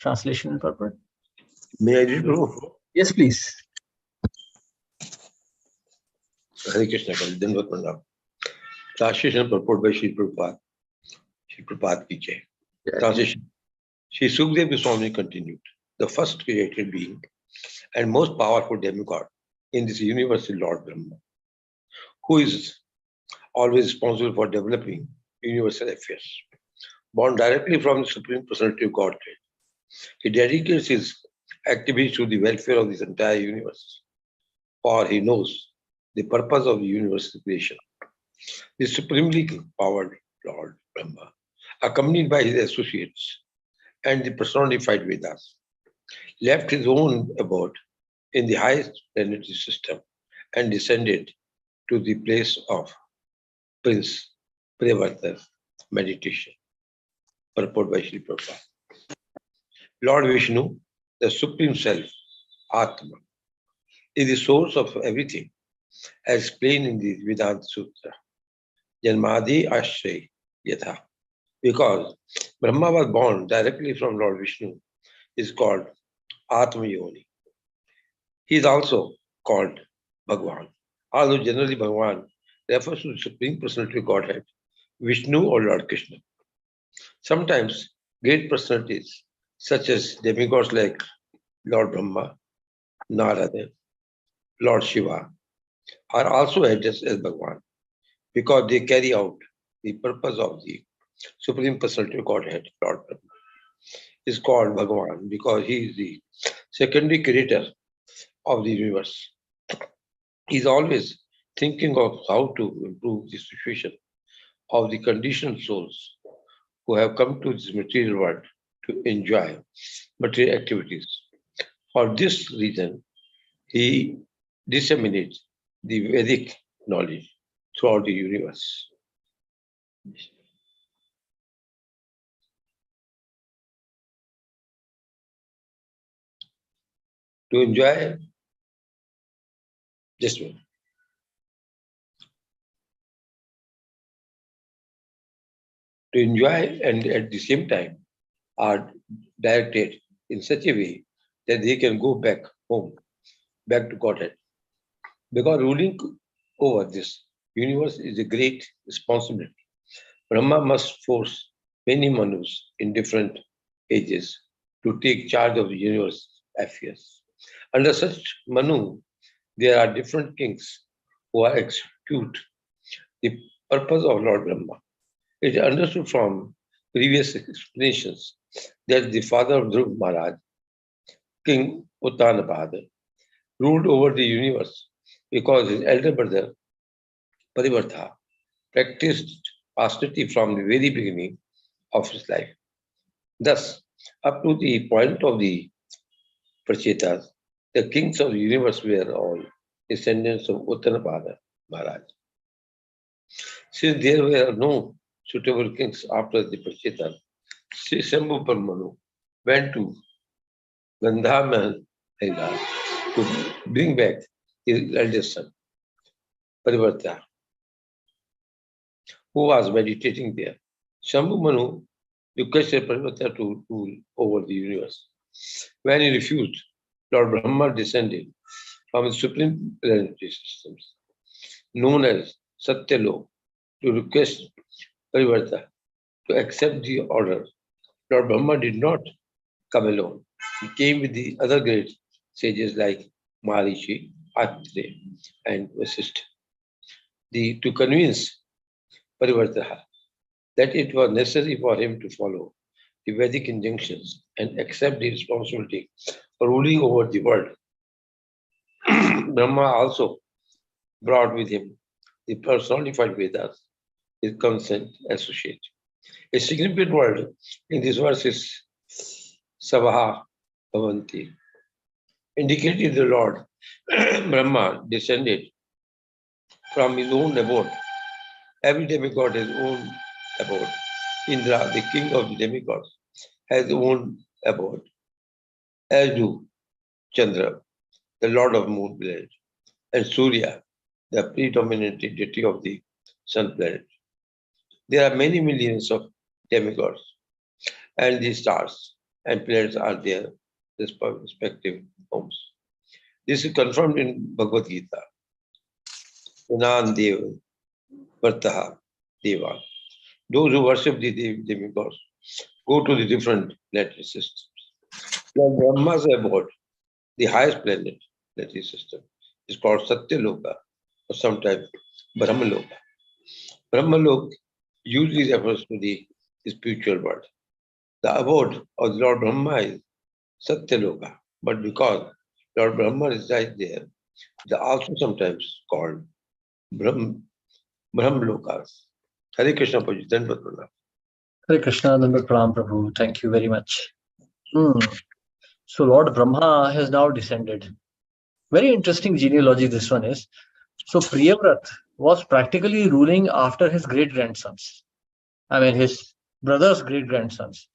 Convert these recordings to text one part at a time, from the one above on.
translation and purport? May I read, Prabhu? Yes, please. Hare Krishna, Dandavat Pranam. Translation and purport by Sri Prabhupada. Sri Prabhupada ki jai. Translation. Sri Sukdev Goswami continued. The first created being and most powerful demigod in this universe is Lord Brahma, who is always responsible for developing universal affairs. Born directly from the Supreme Personality of Godhead, he dedicates his activities to the welfare of this entire universe, for he knows the purpose of the universal creation. The supremely powered Lord Brahma, accompanied by his associates and the personified Vedas, left his own abode in the highest planetary system and descended to the place of Prince Prevarta's meditation. Purport by Sri Prabhupada. Lord Vishnu, the Supreme Self, Atma, is the source of everything, as explained in the Vedanta Sutra. Janmadi Ashray Yatha. Because Brahma was born directly from Lord Vishnu, is called Atma Yoni. He is also called Bhagwan. Although generally Bhagwan refers to the Supreme Personality of Godhead, Vishnu or Lord Krishna. Sometimes great personalities such as demigods like Lord Brahma, Narada, Lord Shiva are also addressed as Bhagwan because they carry out the purpose of the Supreme Personality of Godhead. Lord Brahma is called Bhagwan because he is the secondary creator of the universe. He is always thinking of how to improve the situation of the conditioned souls who have come to this material world to enjoy material activities. For this reason, he disseminates the Vedic knowledge throughout the universe. To enjoy, just one. To enjoy and at the same time are directed in such a way that they can go back home, back to Godhead. Because ruling over this universe is a great responsibility. Brahma must force many Manus in different ages to take charge of the universe affairs. Under such Manu, there are different kings who are execute the purpose of Lord Brahma. It is understood from previous explanations that the father of Dhruv Maharaj, King Uttanapada, ruled over the universe because his elder brother Parivartha practiced austerity from the very beginning of his life. Thus, up to the point of the Prachetas, the kings of the universe were all descendants of Uttanapada Maharaj. Since there were no suitable kings after the Prachetas, Sri Shambhu Parmanu went to Gandhar to bring back his eldest son, Parivarta, who was meditating there. Shambhu Manu requested Parivarta to rule over the universe. When he refused, Lord Brahma descended from the supreme planetary systems, known as Satyalok, to request Parivarta to accept the order. Lord Brahma did not come alone. He came with the other great sages like Maharishi, Atreya, and Vasishtha. To convince Parivarta that it was necessary for him to follow the Vedic injunctions and accept the responsibility for ruling over the world. Brahma also brought with him the personified Vedas, his consent associate. A significant word in this verse is Sabaha Bhavanti, indicating the Lord Brahma descended from his own abode. Every demigod has his own abode. Indra, the king of the demigods, has his own abode, as do Chandra, the lord of moon planet, and Surya, the predominant deity of the sun planet. There are many millions of demigods and the stars. and planets are their respective homes. This is confirmed in Bhagavad Gita. Unan Deva, Vartaha, Deva. Those who worship the demigods go to the different planetary systems. Lord Brahma's abode, the highest planetary system, is called Satyaloka or sometimes Brahmaloka. Brahmaloka usually refers to the spiritual world. The abode of the Lord Brahma is Satyaloka, but because Lord Brahma resides there, they are also sometimes called Brahmalokas. Hare Krishna Prabhuji, Dandavat Pranam. Hare Krishna, Dandavat Pranam Prabhu. Thank you very much. So Lord Brahma has now descended. Very interesting genealogy this one is. So Priyavrat was practically ruling after his great-grandsons. I mean his brother's great-grandsons.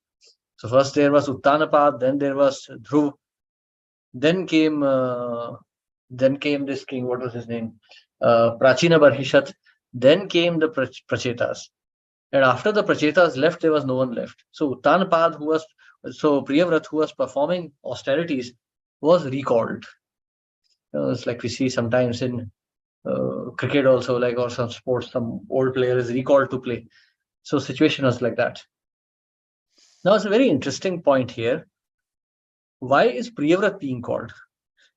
So first there was Uttanapad, then there was Dhruv, then came this king, what was his name? Prachina Barhishat, then came the Prachetas. And after the Prachetas left, there was no one left. So Uttanapad, Priyavrat, who was performing austerities, was recalled. It's like we see sometimes in cricket also, like, or some sports, some old player is recalled to play. So situation was like that. Now it's a very interesting point here. Why is Priyavrat being called?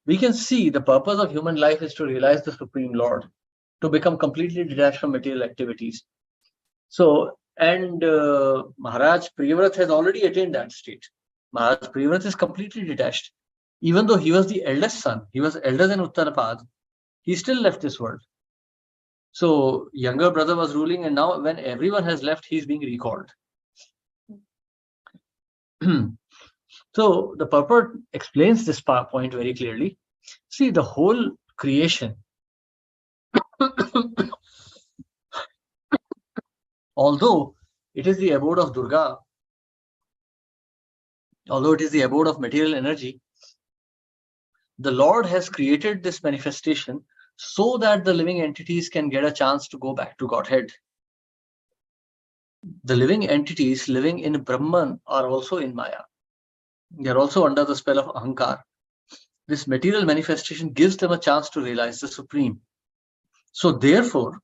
We can see the purpose of human life is to realize the Supreme Lord, to become completely detached from material activities. So, and Maharaj Priyavrat has already attained that state. Maharaj Priyavrat is completely detached. Even though he was the eldest son, he was elder than Uttanapad, he still left this world. So, younger brother was ruling, and now when everyone has left, he is being recalled. So, the purport explains this point very clearly. See, the whole creation, although it is the abode of Durga, although it is the abode of material energy, the Lord has created this manifestation so that the living entities can get a chance to go back to Godhead. The living entities living in Brahman are also in Maya. They are also under the spell of Ahankar. This material manifestation gives them a chance to realize the Supreme. So therefore,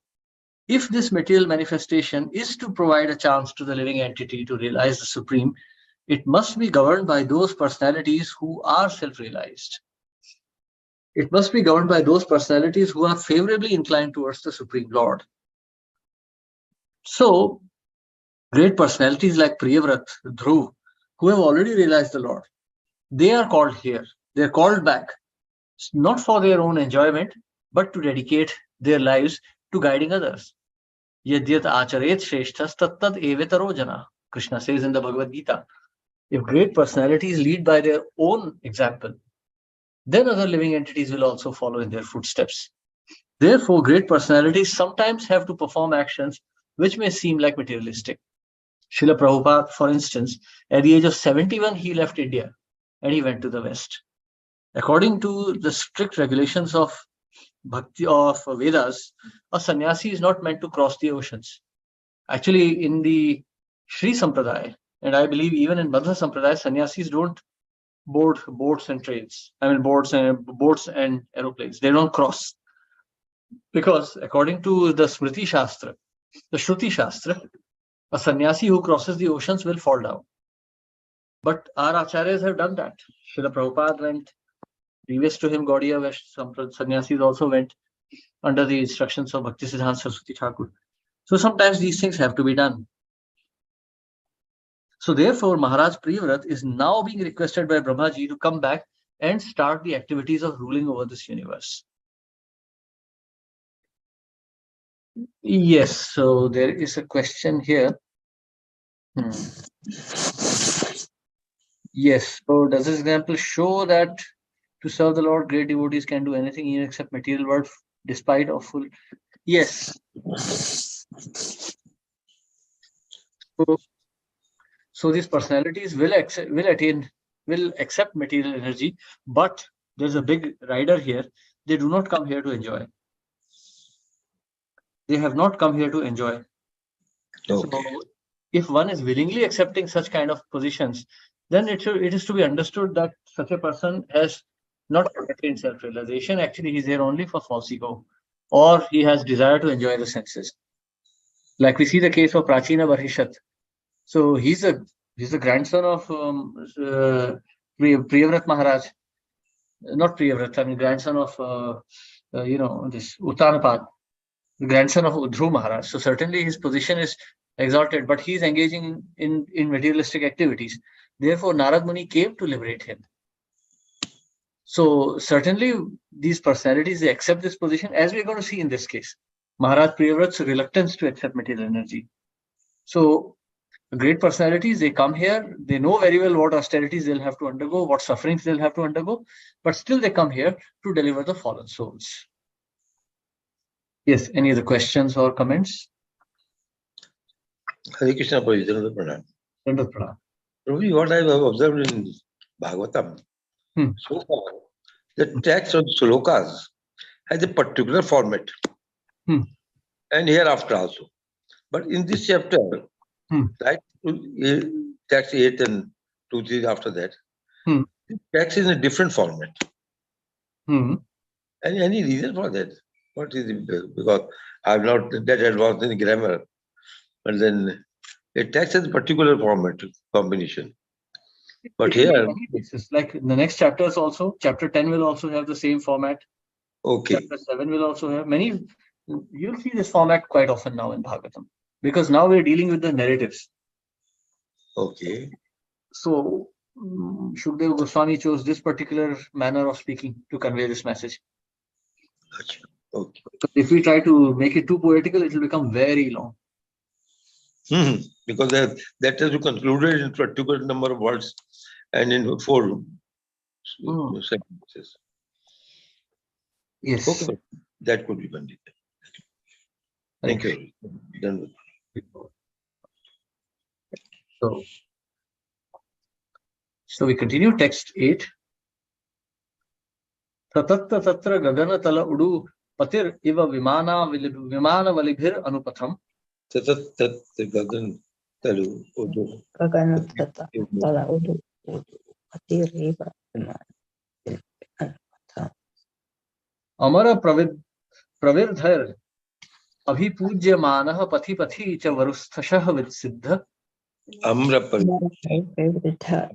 if this material manifestation is to provide a chance to the living entity to realize the Supreme, it must be governed by those personalities who are self-realized. It must be governed by those personalities who are favorably inclined towards the Supreme Lord. So, great personalities like Priyavrat, Dhruv, who have already realized the Lord, they are called here. They are called back, not for their own enjoyment, but to dedicate their lives to guiding others. Yadyat acharet shreshthas tattad evetaro jana, Krishna says in the Bhagavad Gita. If great personalities lead by their own example, then other living entities will also follow in their footsteps. Therefore, great personalities sometimes have to perform actions which may seem like materialistic. Srila Prabhupada, for instance, at the age of 71, he left India and he went to the West. According to the strict regulations of Bhakti of Vedas, a sannyasi is not meant to cross the oceans. Actually, in the Sri Sampradaya, and I believe even in Madhva Sampradaya, sannyasis don't board boats and trains. I mean, boats and aeroplanes. They don't cross. Because according to the Smriti Shastra, the Shruti Shastra, a sannyasi who crosses the oceans will fall down. But our acharyas have done that. Srila Prabhupada went. Previous to him, Gaudiya sannyasis also went under the instructions of Bhaktisiddhanta Saraswati Thakur. So sometimes these things have to be done. So therefore, Maharaj Priyavrat is now being requested by Brahmaji to come back and start the activities of ruling over this universe. Yes, so there is a question here. Yes, so does this example show that to serve the Lord, great devotees can do anything even except material world despite of full? Yes. So these personalities will accept material energy, but there's a big rider here. They do not come here to enjoy. They have not come here to enjoy. Okay. So if one is willingly accepting such kind of positions, then it is to be understood that such a person has not attained self-realization. Actually, he's here only for false ego, or he has desire to enjoy the senses. Like we see the case of Prachina Barhishat. So he's a grandson of Priyavrat Maharaj, not Priyavrat, I mean grandson of this Uttanapad, the grandson of Udhru Maharaj. So certainly his position is exalted, but he's engaging in materialistic activities. Therefore, Narad Muni came to liberate him. So certainly these personalities, they accept this position, as we're going to see in this case. Maharaj Priyavrat's reluctance to accept material energy. So great personalities, they come here, they know very well what austerities they'll have to undergo, what sufferings they'll have to undergo, but still they come here to deliver the fallen souls. Yes, any other questions or comments? Hare Krishna, Prabhuji, Dandavat Pranam. Dandavat Pranam. Prabhuji, what I have observed in Bhagavatam, so far, the text of slokas has a particular format, and hereafter also. But in this chapter, right, text 8 and 2, 3 after that, the text is in a different format. Any reason for that? What is it? Because I'm not that advanced in grammar, but then a text has a particular format combination. But here, like in the next chapters also, chapter 10 will also have the same format. Okay. Chapter 7 will also have many. You'll see this format quite often now in Bhagavatam, because now we're dealing with the narratives. Okay. So Shukdev Goswami chose this particular manner of speaking to convey this message. Okay. So if we try to make it too poetical, it will become very long. Because that has to conclude it in a particular number of words and in 4 sentences. Yes. Okay. That could be Pandit. Thank you. Done. So we continue text 8. Tatatta tatra gagana tala udu patir iva vimana valibhir anupatham. Tatatta gagan talu udu. Gagana tala udu patir iva vimana. Amara pravirdhar abhipujya manah pathi pathi cha varusthashah vitsiddha. Amra pravirdhar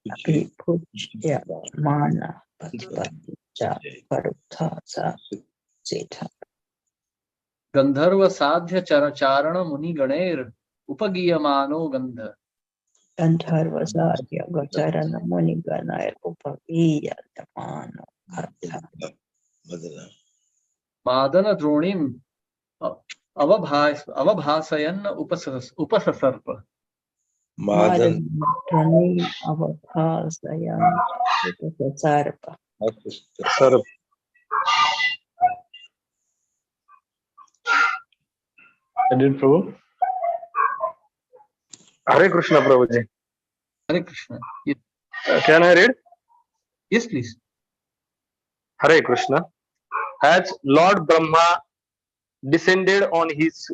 abhipujya manah pathi pathi cha varusthashah vitsiddha. Gandharva sadhya charana muni ganer upagiyamano gandha. Gandharva sadhya charana muni ganer upagiyamano gandha. Madana dronim avabhasayan upasasarpa. Madana dronim avabhasayan upasasarpa. Did Prabhu? Hare Krishna, Prabhuji. Hare Krishna. Yes. Can I read? Yes, please. Hare Krishna. As Lord Brahma descended on his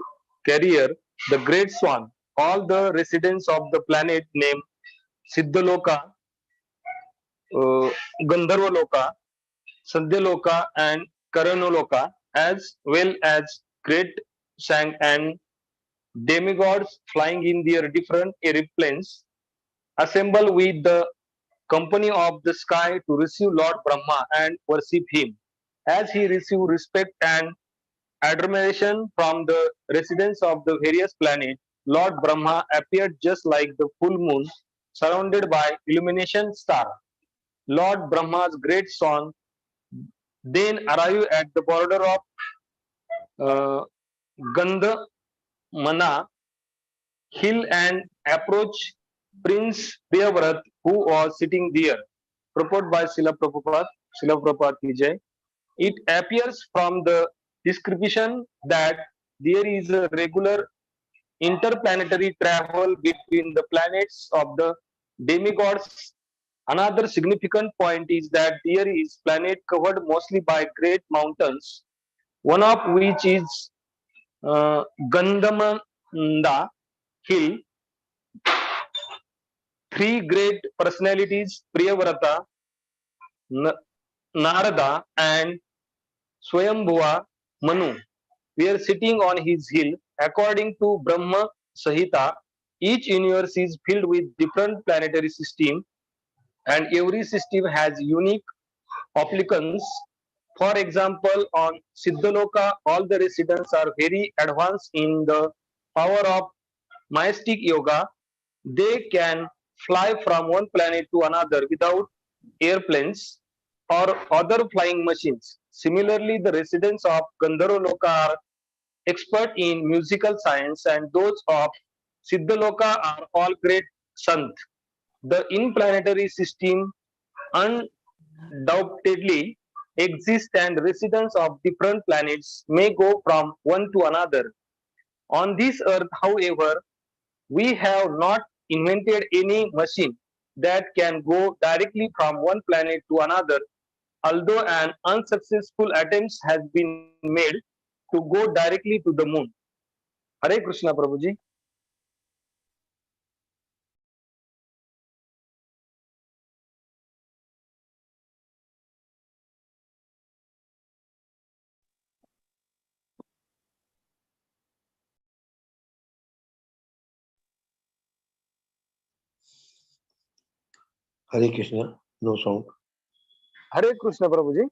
carrier, the great swan, all the residents of the planet named Siddhaloka, Gandharvaloka, Sadhyaloka, and Karanoloka, as well as great sang and demigods flying in their different aeroplanes, assemble with the company of the sky to receive Lord Brahma and worship him. As he received respect and admiration from the residents of the various planets, Lord Brahma appeared just like the full moon, surrounded by illumination star. Lord Brahma's great son then arrived at the border of Gandhamana hill and approached Prince Priyavrat, who was sitting there. Purport by Srila Prabhupada ki Jai. It appears from the description that there is a regular interplanetary travel between the planets of the demigods. Another significant point is that there is planet covered mostly by great mountains, one of which is Gandhamana hill. three great personalities, Priyavrata, Narada, and Swayambhuva Manu, were sitting on his hill. According to Brahma Sahita, each universe is filled with different planetary systems, and every system has unique applicants. For example, on Siddhaloka, all the residents are very advanced in the power of Mystic Yoga. They can fly from one planet to another without airplanes or other flying machines. Similarly, the residents of Gandharvaloka are expert in musical science, and those of Siddhaloka are all great sant. The in-planetary system undoubtedly exist, and residents of different planets may go from one to another. On this earth, however, we have not invented any machine that can go directly from one planet to another, although an unsuccessful attempt has been made to go directly to the moon. Hare Krishna, Prabhuji. Hare Krishna, no sound. Hare Krishna, Prabhuji.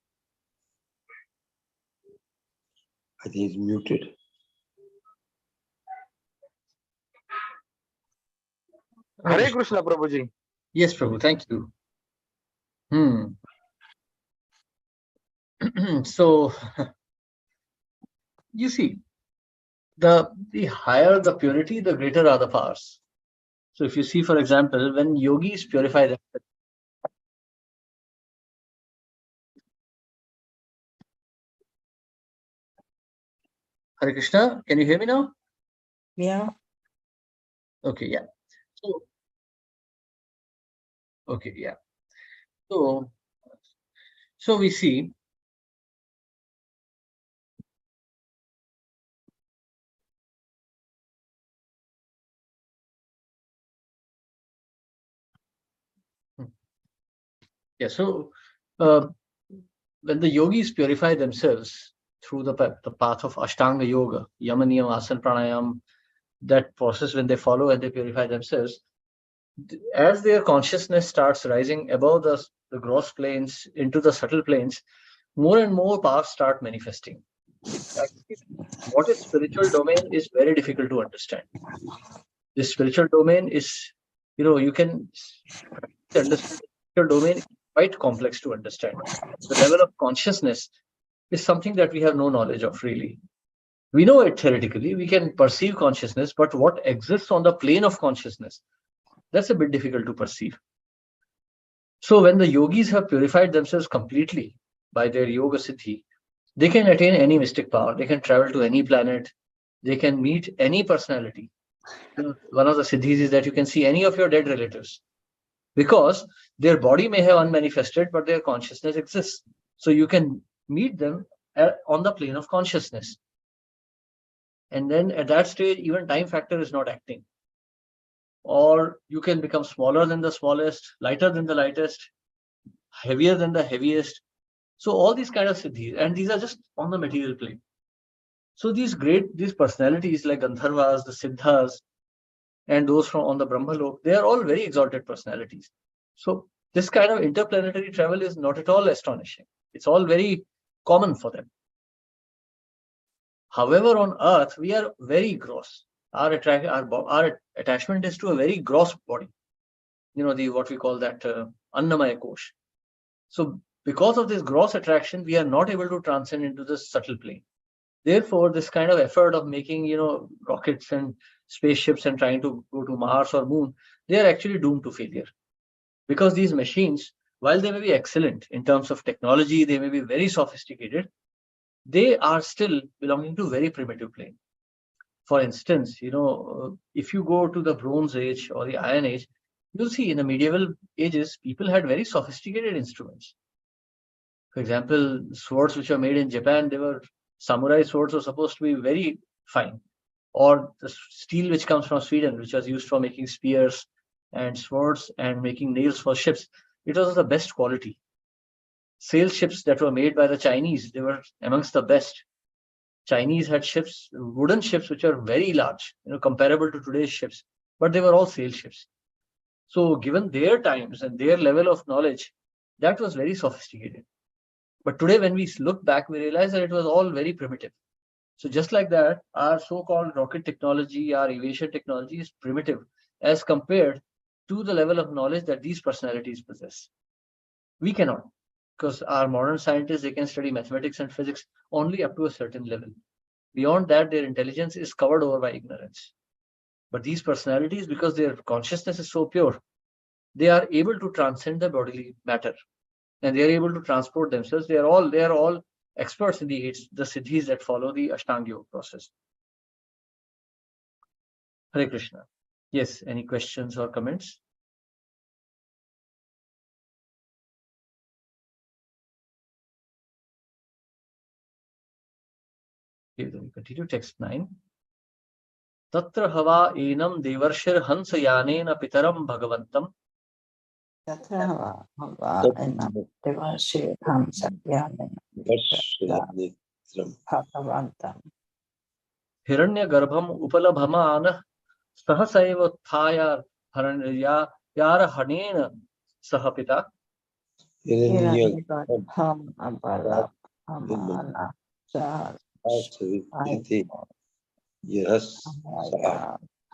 I think he's muted. Hare Krishna, Prabhuji. Yes, Prabhu, thank you. So, you see, the higher the purity, the greater are the powers. So if you see, for example, when yogis purify themselves, Hare Krishna, can you hear me now? Yeah. Okay, yeah. So, okay, yeah. So we see yeah, so when the yogis purify themselves through the path of Ashtanga Yoga, Yama Niyama, Asana Pranayam, that process when they follow and they purify themselves, as their consciousness starts rising above the gross planes into the subtle planes, more and more powers start manifesting. Actually, what is spiritual domain is very difficult to understand. This spiritual domain is, you can understand the spiritual domain is quite complex to understand. The level of consciousness is something that we have no knowledge of, really. We know it theoretically, we can perceive consciousness, but what exists on the plane of consciousness, that's a bit difficult to perceive. So when the yogis have purified themselves completely by their yoga siddhi, they can attain any mystic power. They can travel to any planet. They can meet any personality. One of the siddhis is that you can see any of your dead relatives, because their body may have unmanifested, but their consciousness exists. So you can meet them on the plane of consciousness. And then at that stage, even time factor is not acting. Or you can become smaller than the smallest, lighter than the lightest, heavier than the heaviest. So all these kind of siddhis, and these are just on the material plane. So these personalities like Gandharvas, the Siddhas, and those from on the Brahmalok, they are all very exalted personalities. So this kind of interplanetary travel is not at all astonishing. It's all very common for them. However, on Earth, we are very gross. Our attachment is to a very gross body. What we call that Annamaya Kosh. So because of this gross attraction, we are not able to transcend into the subtle plane. Therefore, this kind of effort of making, rockets and spaceships and trying to go to Mars or Moon, they are actually doomed to failure. Because these machines, while they may be excellent in terms of technology, they may be very sophisticated, they are still belonging to very primitive plane. For instance, if you go to the Bronze Age or the Iron Age, you'll see in the medieval ages, people had very sophisticated instruments. For example, swords which were made in Japan, samurai swords were supposed to be very fine. Or the steel which comes from Sweden, which was used for making spears and swords and making nails for ships, it was of the best quality. Sail ships that were made by the Chinese, they were amongst the best. Chinese had ships, wooden ships, which are very large, comparable to today's ships, but they were all sail ships. So given their times and their level of knowledge, that was very sophisticated. But today, when we look back, we realize that it was all very primitive. So just like that, our so-called rocket technology, our aviation technology is primitive as compared to the level of knowledge that these personalities possess. We cannot, because our modern scientists, they can study mathematics and physics only up to a certain level. Beyond that, their intelligence is covered over by ignorance. But these personalities, because their consciousness is so pure, they are able to transcend the bodily matter, and they are able to transport themselves. They are all experts in the siddhis that follow the Ashtanga Yoga process. Hare Krishna. Yes, any questions or comments? Okay, then we continue. Text 9. Tatra hava enam devarshir hansa yanena pitaram bhagavantam. Tatra hava enam devarshir hansa yanena bhagavantam. Hiranya garbham upalabhamana sahasaiva thaya yara hanena sahapita. Hiranya garbham upalabhamana sahasaiva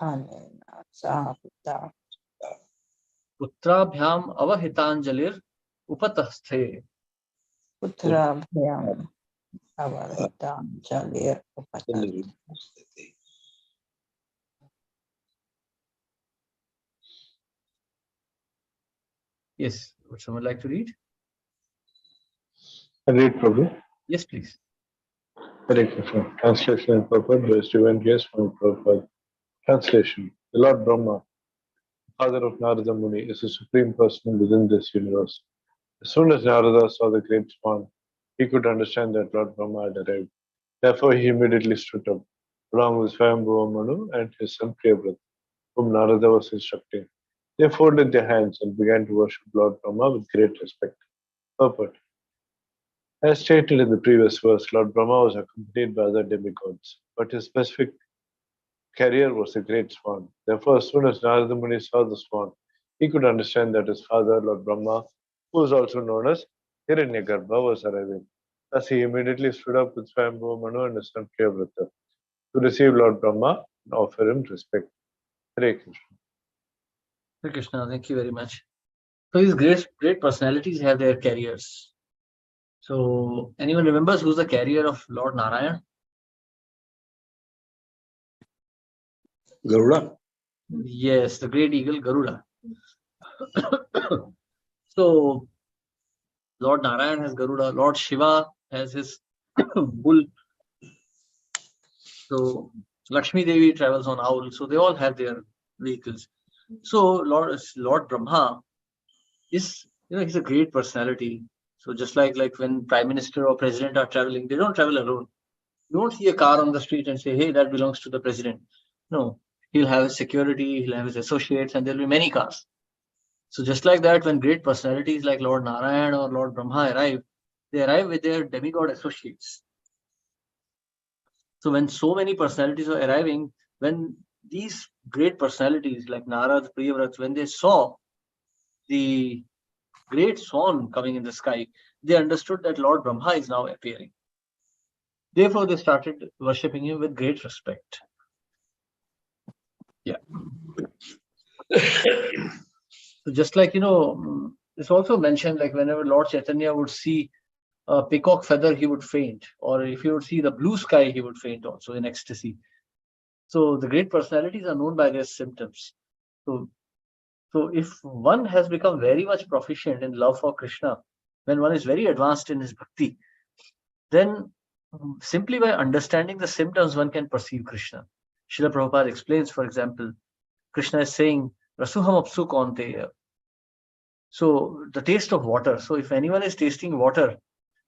hanena sahapita. Putrabhyam avahitanjalir upatasthe. Putrabhyam avahitanjalir upatasthe. Yes, would someone like to read? I read, Prabhu. Yes, please. Hare Krishna. Translation and purport by Stephen G. from Prabhupada. Translation. The Lord Brahma, father of Narada Muni, is a supreme person within this universe. As soon as Narada saw the great swan, he could understand that Lord Brahma had arrived. Therefore, he immediately stood up, along with Swayambhuva Manu and his son Priyavrata, whom Narada was instructing. They folded their hands and began to worship Lord Brahma with great respect. Purport. As stated in the previous verse, Lord Brahma was accompanied by other demigods, but his specific carrier was a great swan. Therefore, as soon as Narada Muni saw the swan, he could understand that his father, Lord Brahma, who was also known as Hiranyagarbha, was arriving. Thus, he immediately stood up with Swayambhuva Manu and his son Priyavrata to receive Lord Brahma and offer him respect. Hare Krishna. Hare Krishna, thank you very much. So these great personalities have their carriers. So anyone remembers who's the carrier of Lord Narayan? Garuda? Yes, the great eagle Garuda. So Lord Narayan has Garuda, Lord Shiva has his bull. So Lakshmi Devi travels on owl. So they all have their vehicles. So Lord Brahma is, he's a great personality. So just like when Prime Minister or President are traveling, they don't travel alone. You don't see a car on the street and say, hey, that belongs to the President. No, he'll have his security, he'll have his associates, and there'll be many cars. So just like that, when great personalities like Lord Narayan or Lord Brahma arrive, they arrive with their demigod associates. So when so many personalities are arriving, when these great personalities like Narad, Priyavrata, when they saw the great swan coming in the sky, they understood that Lord Brahma is now appearing. Therefore, they started worshipping him with great respect. Yeah. So just like, it's also mentioned, like whenever Lord Chaitanya would see a peacock feather, he would faint. Or if he would see the blue sky, he would faint also in ecstasy. So the great personalities are known by their symptoms. So if one has become very much proficient in love for Krishna, when one is very advanced in his bhakti, then simply by understanding the symptoms, one can perceive Krishna. Srila Prabhupada explains, for example, Krishna is saying, Rasuham apsu kaunteya. So the taste of water. So if anyone is tasting water,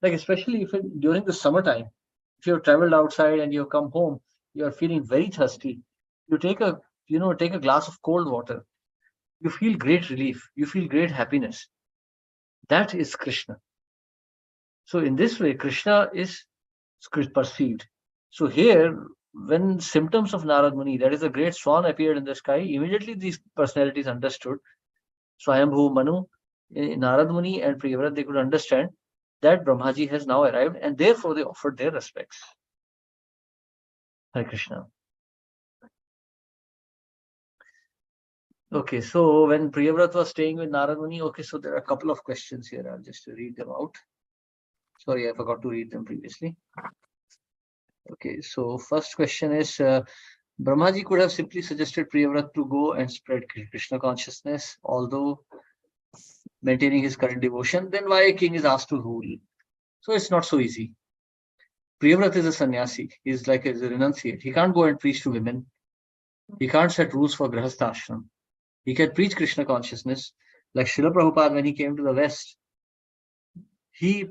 like especially if during the summertime, if you have traveled outside and you have come home, you are feeling very thirsty, you take a glass of cold water you feel great relief, you feel great happiness. That is Krishna. So in this way, Krishna is perceived. So here, when symptoms of Narad Muni, that is a great swan, appeared in the sky, immediately these personalities understood. Swayambhu, Manu, Narad Muni and Priyavrat, they could understand that Brahmaji has now arrived, and therefore they offered their respects. Hare Krishna. Okay, so when Priyavrat was staying with Narad Muni, okay, so there are a couple of questions here. I'll just read them out. Sorry, I forgot to read them previously. Okay, so first question is, Brahmaji could have simply suggested Priyavrat to go and spread Krishna consciousness, although maintaining his current devotion. Then why a king is asked to rule? So it's not so easy. Priyavrat is a sannyasi. He's like a renunciate. He can't go and preach to women. He can't set rules for Grihastha ashram. He can preach Krishna consciousness. Like Srila Prabhupada, when he came to the West, he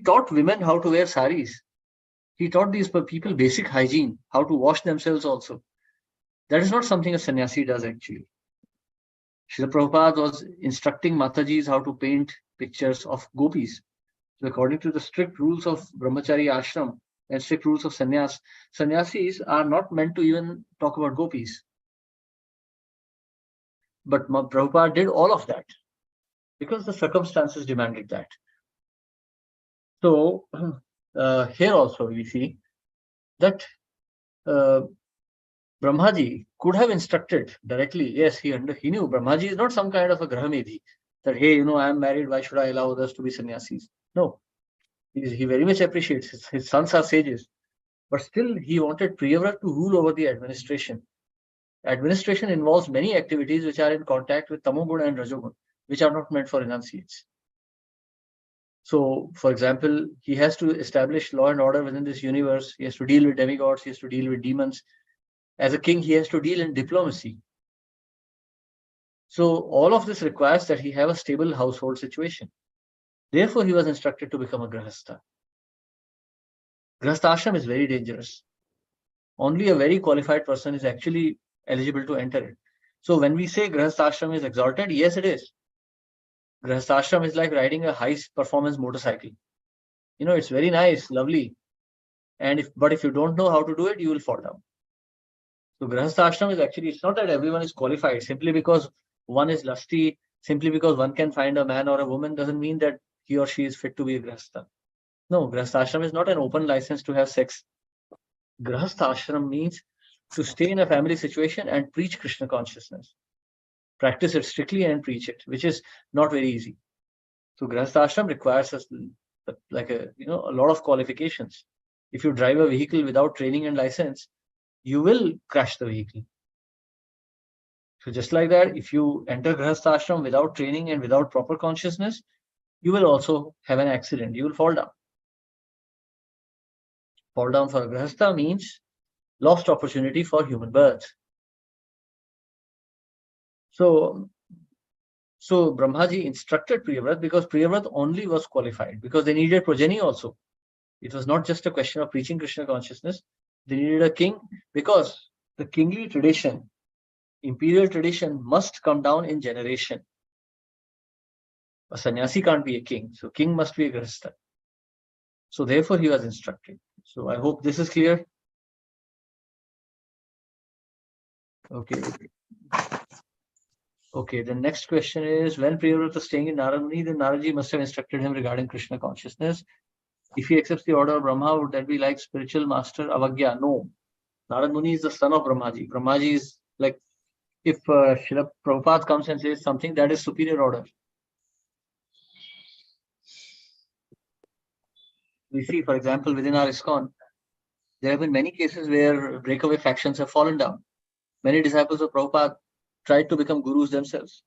taught women how to wear saris. He taught these people basic hygiene, how to wash themselves also. That is not something a sannyasi does actually. Srila Prabhupada was instructing Matajis how to paint pictures of gopis. So according to the strict rules of Brahmachari ashram and strict rules of sannyas, sannyasis are not meant to even talk about gopis. But Prabhupada did all of that because the circumstances demanded that. So here also we see that Brahmaji could have instructed directly. Yes, he knew Brahmaji is not some kind of a Grahamedhi that, hey, I am married, why should I allow others to be sannyasis? No, he very much appreciates his sons are sages, but still he wanted Priyavrat to rule over the administration. Administration involves many activities which are in contact with Tamogun and Rajogun, which are not meant for renunciates. So, for example, he has to establish law and order within this universe. He has to deal with demigods. He has to deal with demons. As a king, he has to deal in diplomacy. So, all of this requires that he have a stable household situation. Therefore, he was instructed to become a Grihastha. Grihastha ashram is very dangerous. Only a very qualified person is actually eligible to enter it. So, when we say Grihastha ashram is exalted, yes, it is. Grihastha ashram is like riding a high-performance motorcycle. It's very nice, lovely. But if you don't know how to do it, you will fall down. So Grihastha ashram is actually, it's not that everyone is qualified. Simply because one is lusty, simply because one can find a man or a woman doesn't mean that he or she is fit to be a Grihastha. No, Grihastha ashram is not an open license to have sex. Grihastha ashram means to stay in a family situation and preach Krishna consciousness. Practice it strictly and preach it, which is not very easy. So Grihastha ashram requires us like a lot of qualifications. If you drive a vehicle without training and license, you will crash the vehicle. So just like that, if you enter Grihastha ashram without training and without proper consciousness, you will also have an accident. You will fall down. Fall down for a Grihastha means lost opportunity for human birth. So Brahmaji instructed Priyavrat because Priyavrat only was qualified, because they needed progeny also. It was not just a question of preaching Krishna consciousness. They needed a king because the kingly tradition, imperial tradition must come down in generation. A sannyasi can't be a king, so king must be a Grihastha. So therefore he was instructed. So I hope this is clear. Okay, the next question is, when Priyavrat was staying in Narad Muni, then Naradji must have instructed him regarding Krishna consciousness. If he accepts the order of Brahma, would that be like spiritual master Avagya? No. Narad Muni is the son of Brahmaji. Brahmaji is like, if Srila Prabhupada comes and says something, that is superior order. We see, for example, within our ISKCON, there have been many cases where breakaway factions have fallen down. Many disciples of Prabhupada tried to become gurus themselves,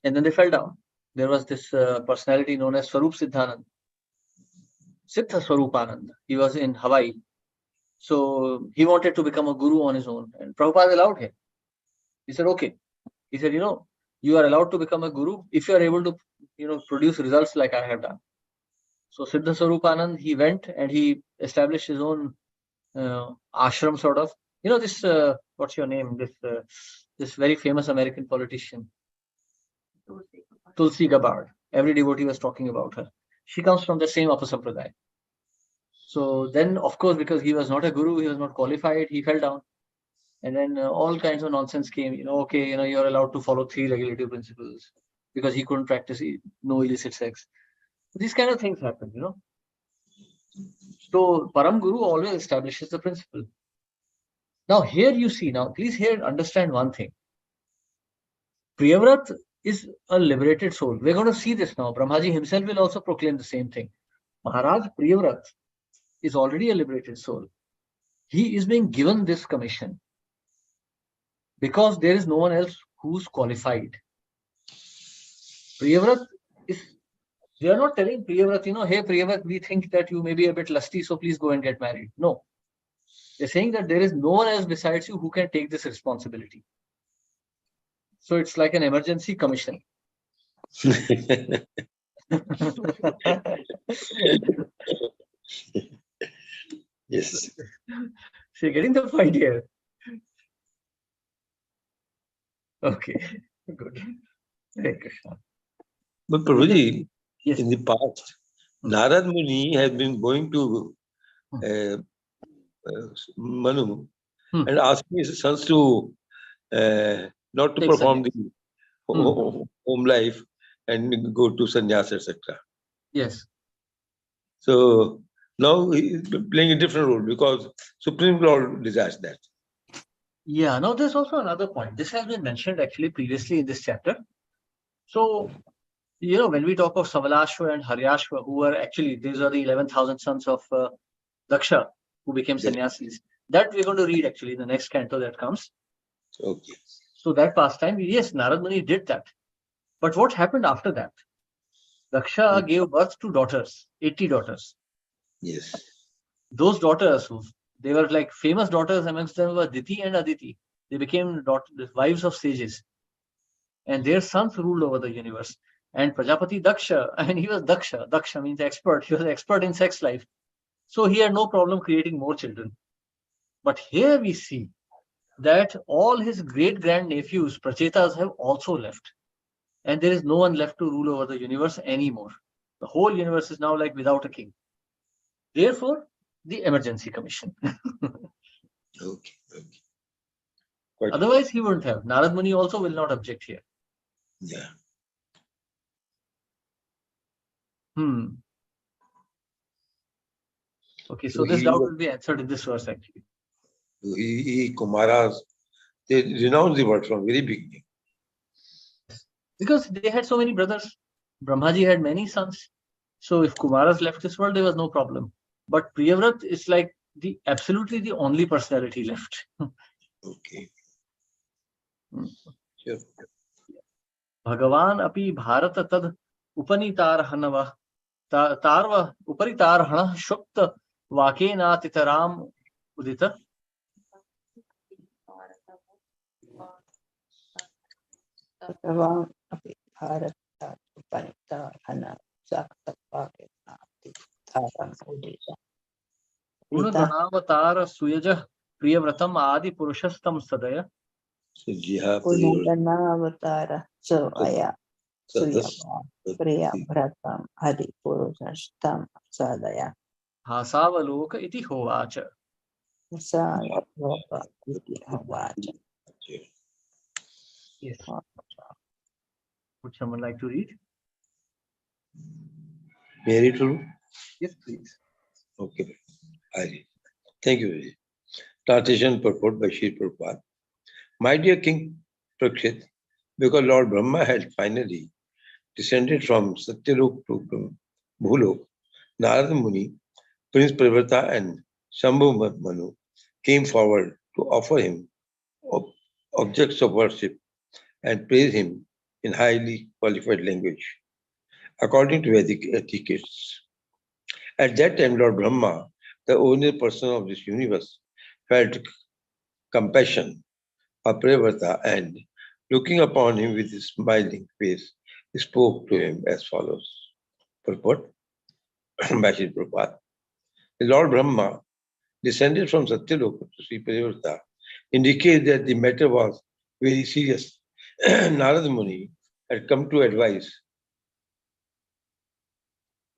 and then they fell down. There was this personality known as Swarup Siddhanand, Siddha Swarupanand. He was in Hawaii. So he wanted to become a guru on his own, and Prabhupada allowed him. He said, okay. He said, you are allowed to become a guru if you are able to, produce results like I have done. So Siddha Swarupanand, he went and he established his own ashram sort of. This, what's your name? This very famous American politician. Tulsi Gabbard. Every devotee was talking about her. She comes from the same Apasampradaya. So then, of course, because he was not a guru, he was not qualified, he fell down. And then all kinds of nonsense came. Okay, you're allowed to follow 3 regulative principles because he couldn't practice no illicit sex. These kind of things happen, So Param Guru always establishes the principle. Now here you see, please here understand one thing. Priyavrat is a liberated soul. We're going to see this now. Brahmaji himself will also proclaim the same thing. Maharaj Priyavrat is already a liberated soul. He is being given this commission because there is no one else who's qualified. Priyavrat they are not telling Priyavrat, hey Priyavrat, we think that you may be a bit lusty, so please go and get married. No. They're saying that there is no one else besides you who can take this responsibility. So it's like an emergency commission. Yes. So you're getting the point here. Okay, good. Hare Krishna. But Prabhuji, Yes. in the past, Narad Muni has been going to Manu and asking his sons to not to Take perform sannyas. the home life and go to sannyas, etc. Yes. So now he is playing a different role because Supreme Lord desires that. Yeah, now there's also another point. This has been mentioned actually previously in this chapter. So, when we talk of Savalashva and Haryashva, who are actually, these are the 11,000 sons of Daksha, who became sannyasis. That we're going to read actually in the next canto that comes. Okay. So that pastime, yes, Narad Muni did that. But what happened after that? Daksha gave birth to daughters, 80 daughters. Yes. Those daughters, they were like famous daughters, amongst them were Diti and Aditi. They became the wives of sages. And their sons ruled over the universe. And Prajapati Daksha, and he was Daksha. Daksha means expert. He was expert in sex life. So he had no problem creating more children. But here we see that all his great-grand-nephews, Prachetas, have also left. And there is no one left to rule over the universe anymore. The whole universe is now like without a king. Therefore, the emergency commission. Okay. Quite Otherwise, he wouldn't have. Narad Muni also will not object here. Yeah. Okay, so this doubt will be answered in this verse actually. Kumaras, they renounced the word from very beginning. Because they had so many brothers. Brahmaji had many sons. So if Kumaras left this world, there was no problem. But Priyavrat is like absolutely the only personality left. Okay. Sure. Bhagavan api bharata tad upanitarhanava tarva uparitarhana shukta vakena titaram udita. Bhagavan api bharata upanitarhana shukta vakena titaram udita. Punaganavatara suyaja priyavratam adi purushastam sadaya. Punaganavatara soaya suyava priyavratam adi purushastam sadaya. Hasavaloka iti hovacha. Hasavaloka iti hovacha. Yes. Would someone like to read? May I read for you? Yes, please. Okay. I read. Thank you. Translation purport by Sri Prabhupada. My dear King Prakshit, because Lord Brahma had finally descended from Satyalok to Bhulok, Narada Muni, Prince Pravrata and Shambhu Manu came forward to offer him objects of worship and praise him in highly qualified language, according to Vedic etiquettes. At that time, Lord Brahma, the only person of this universe, felt compassion of Pravrata and, looking upon him with his smiling face, spoke to him as follows. Purport by Sri Prabhupada. The Lord Brahma descended from Satyaloka to Sri Pravrata indicates that the matter was very serious. Narada Muni had come to advise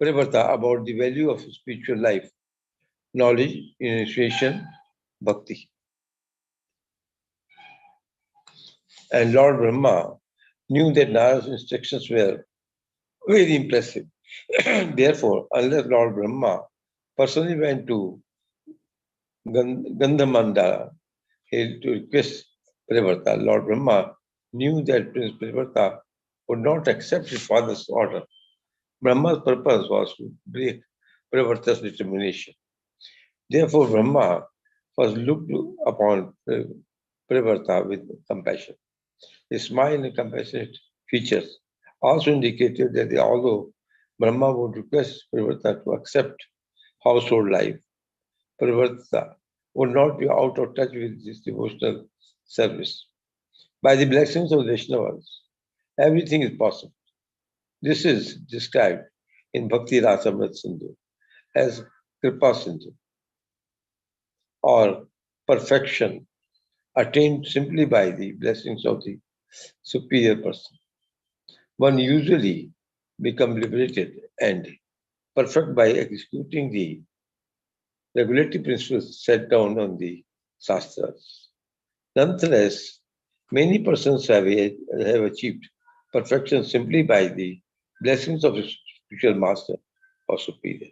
Priyavrata about the value of spiritual life, knowledge, initiation, bhakti. And Lord Brahma knew that Narada's instructions were very impressive. Therefore, unless Lord Brahma personally went to Gandhamandala to request Priyavrata, Lord Brahma knew that Prince Priyavrata would not accept his father's order. Brahma's purpose was to break Priyavrata's determination. Therefore, Brahma was looked upon Priyavrata with compassion. His smile and compassionate features also indicated that although Brahma would request Priyavrata to accept household life, Priyavrata would not be out of touch with his devotional service. By the blessings of Vaishnavas, everything is possible. This is described in Bhakti Rasamrita Sindhu as Kripa Sindhu, or perfection attained simply by the blessings of the superior person. One usually becomes liberated and perfect by executing the regulatory principles set down on the Shastras. Nonetheless, many persons have achieved perfection simply by the blessings of a spiritual master or superior.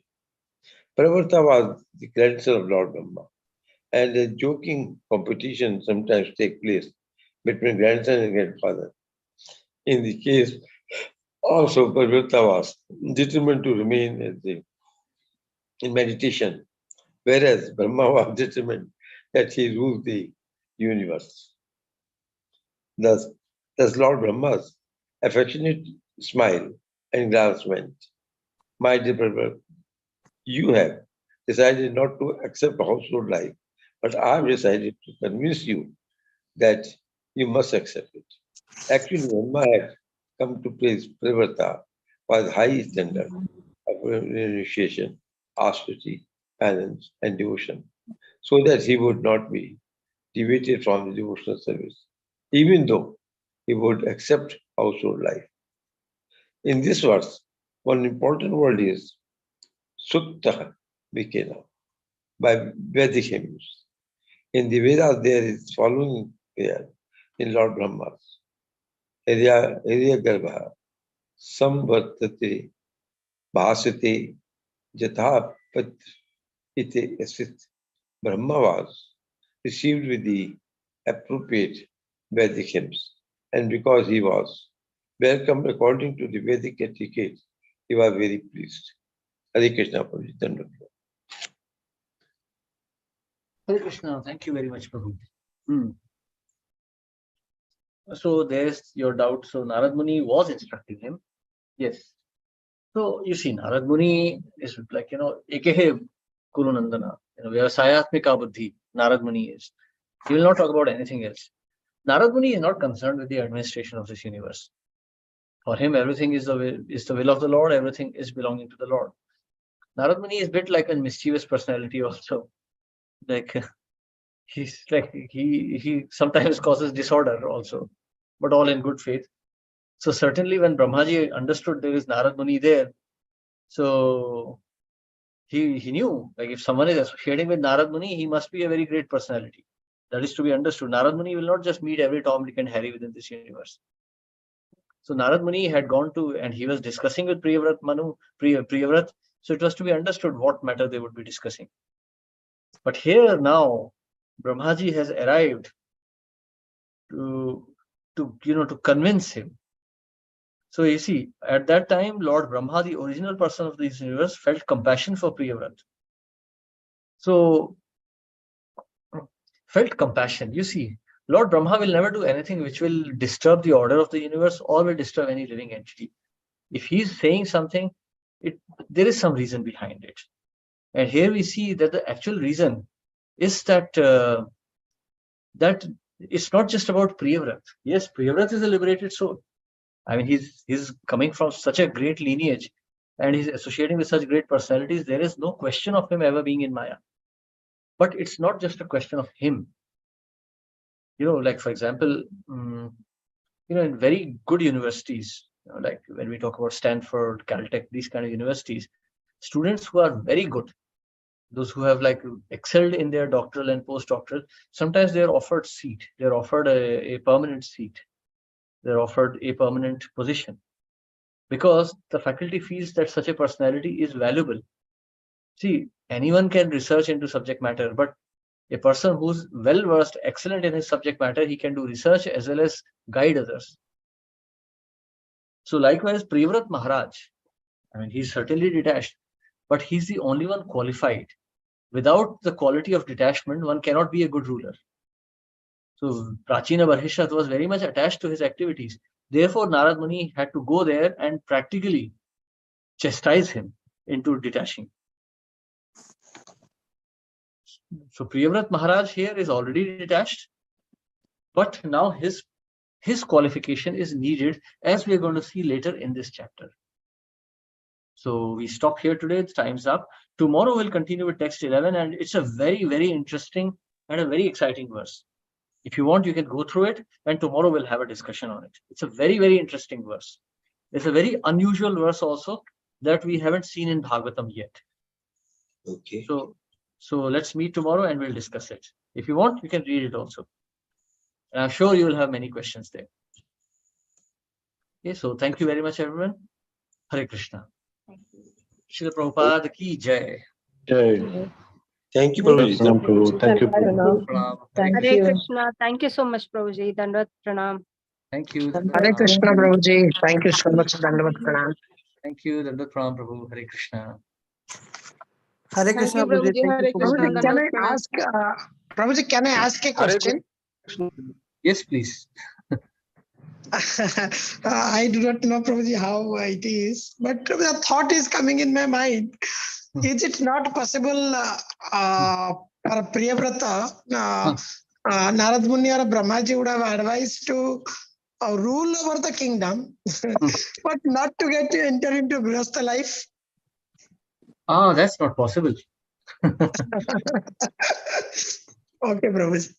Priyavrata was the grandson of Lord Brahma, and a joking competition sometimes takes place between grandson and grandfather. In the case, also Priyavrata was determined to remain in meditation, whereas Brahma was determined that he ruled the universe. Thus Lord Brahma's affectionate smile and glance went, "My dear brother, you have decided not to accept household life, but I have decided to convince you that you must accept it." Actually, Brahma had come to praise Priyavrata for the high standard of initiation, austerity, penance, and devotion, so that he would not be deviated from the devotional service, even though he would accept household life. In this verse, one important word is Sutta Vikena by Vedic hymns. In the Vedas, there is following prayer in Lord Brahma's Hirya Garbha Samvartate Bhasate Jatha Patra Ite Asit. Brahma was received with the appropriate Vedic hymns, and because he was welcomed according to the Vedic etiquette, he was very pleased. Hare Krishna, Prabhuji. Hare Krishna, thank you very much, Prabhu. So there's your doubt. So Narad Muni was instructing him. Yes. So you see, Narad Muni is like, Ekehe Kuru Nandana, Vyavasayatmika Buddhi, Narad Muni is. He will not talk about anything else. Narad Muni is not concerned with the administration of this universe. For him, everything is the will of the Lord, everything is belonging to the Lord. Narad Muni is a bit like a mischievous personality also. Like he's like he sometimes causes disorder also, but all in good faith. So certainly when Brahmaji understood there is Narad Muni there, so he knew, like, if someone is associating with Narad Muni, he must be a very great personality. That is to be understood. Narad Muni will not just meet every Tom, Dick and Harry within this universe. So Narad Muni had gone to, and he was discussing with Priyavrat. So it was to be understood what matter they would be discussing. But here now, Brahmaji has arrived to convince him. So you see, at that time, Lord Brahma, the original person of this universe, felt compassion for Priyavrat. So, felt compassion. You see, Lord Brahma will never do anything which will disturb the order of the universe or will disturb any living entity. If he's saying something, there is some reason behind it. And here we see that the actual reason is that that it's not just about Priyavrat. Yes, Priyavrat is a liberated soul. I mean, he's coming from such a great lineage and he's associating with such great personalities. There is no question of him ever being in Maya. But it's not just a question of him. Like, for example, in very good universities, like when we talk about Stanford, Caltech, these kind of universities, students who are very good, those who have like excelled in their doctoral and postdoctoral, sometimes they're offered seat, they're offered a permanent seat, they're offered a permanent position, because the faculty feels that such a personality is valuable. See, anyone can research into subject matter, but a person who's well versed, excellent in his subject matter, he can do research as well as guide others. So likewise, Priyavrat Maharaj, I mean, he's certainly detached, but he's the only one qualified. Without the quality of detachment, one cannot be a good ruler. So Prachina Barhishat was very much attached to his activities. Therefore, Narad Muni had to go there and practically chastise him into detaching. So Priyavrat Maharaj here is already detached, but now his qualification is needed, as we are going to see later in this chapter. So we stop here today. Time's up. Tomorrow we'll continue with text 11, and it's a very, very interesting and a very exciting verse. If you want, you can go through it, and tomorrow we'll have a discussion on it. It's a very, very interesting verse. It's a very unusual verse also that we haven't seen in Bhagavatam yet. Okay. So let's meet tomorrow and we'll discuss it. If you want, you can read it also. And I'm sure you will have many questions there. Okay, so thank you very much, everyone. Hare Krishna. Srila Prabhupada ki jai. Jai. Thank you, Hare Prabhuji. Pranam, Prabhu. Thank you, Prabhu. Pranam. Thank Hare Hare you. Krishna. Thank you so much, Prabhuji. Dandavat Pranam. Thank you. Hare Krishna, Prabhuji. Thank you so much, Dandavat Pranam. Thank you. Dandavat Pranam, Prabhu. Hare Krishna. Hare Thank Krishna, you, Prabhuji. Prabhuji. Thank you Hare so much. Krishna. Prabhuji, can Dandavat I Pranam. ask, Prabhuji, can I ask a question? Yes, please. I do not know, Prabhuji, how it is, but the thought is coming in my mind. Is it not possible for Priyavrata, Narad Muni or Brahmaji would have advised to rule over the kingdom, but not to get to enter into Grihastha life? Ah, that's not possible. Okay, Prabhuji.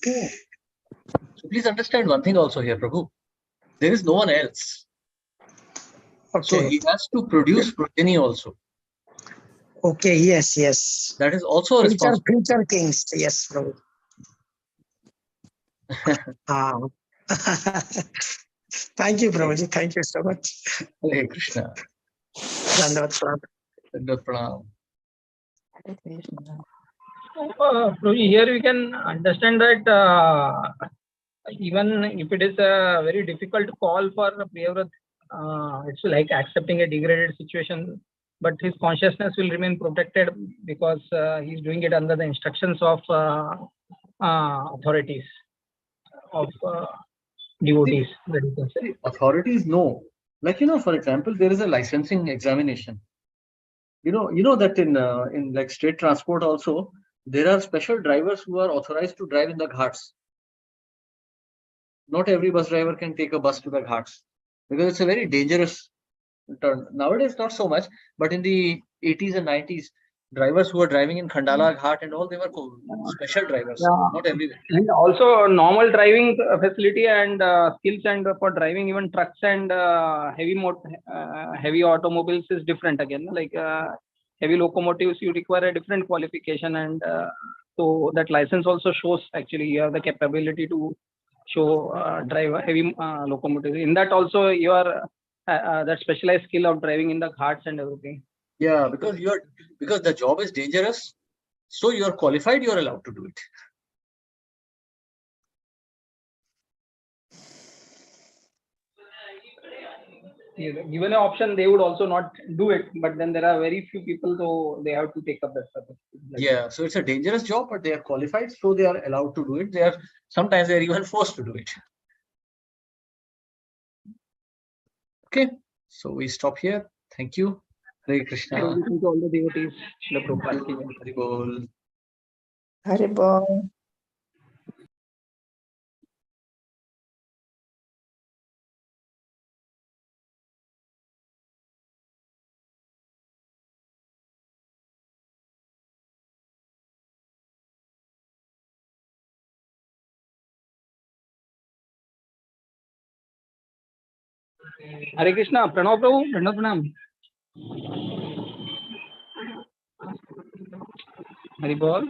So please understand one thing also here, Prabhu. There is no one else. So Okay. he has to produce progeny also. Okay, yes. That is also a responsibility. Future kings, yes, Prabhu. Thank you, Prabhuji. Thank you so much. Hare Krishna. Dandavat Pranam. Dandavat Pranam. Hare Krishna. Prabhuji, here we can understand that even if it is a very difficult call for Priyavrat, it's like accepting a degraded situation, but his consciousness will remain protected because he's doing it under the instructions of authorities, of devotees. that you can say. See, authorities know. Like, for example, there is a licensing examination. You know that in like state transport also, there are special drivers who are authorized to drive in the ghats. Not every bus driver can take a bus to the ghats because it's a very dangerous turn. Nowadays, not so much, but in the 80s and 90s, drivers who were driving in Khandala Ghat and all, they were special drivers. Yeah. Not everywhere. And also normal driving facility and skills and for driving even trucks and heavy automobiles is different again. Like heavy locomotives, you require a different qualification, and so that license also shows actually you have the capability to show drive a heavy locomotive. In that also you are that specialized skill of driving in the ghats and everything. Yeah, because the job is dangerous, so you are qualified, you are allowed to do it. Given an option, they would also not do it, but then there are very few people, so they have to take up that service. Yeah, so it's a dangerous job, but they are qualified, so they are allowed to do it. Sometimes they are even forced to do it. Okay, so we stop here. Thank you. Hare Krishna. Thank you to all the devotees. Shila Prabhupada ki jai. Hari Bol. Hare Bol. Hare Krishna, Pranav Prabhu, Dandavat Pranam. Hari Bol.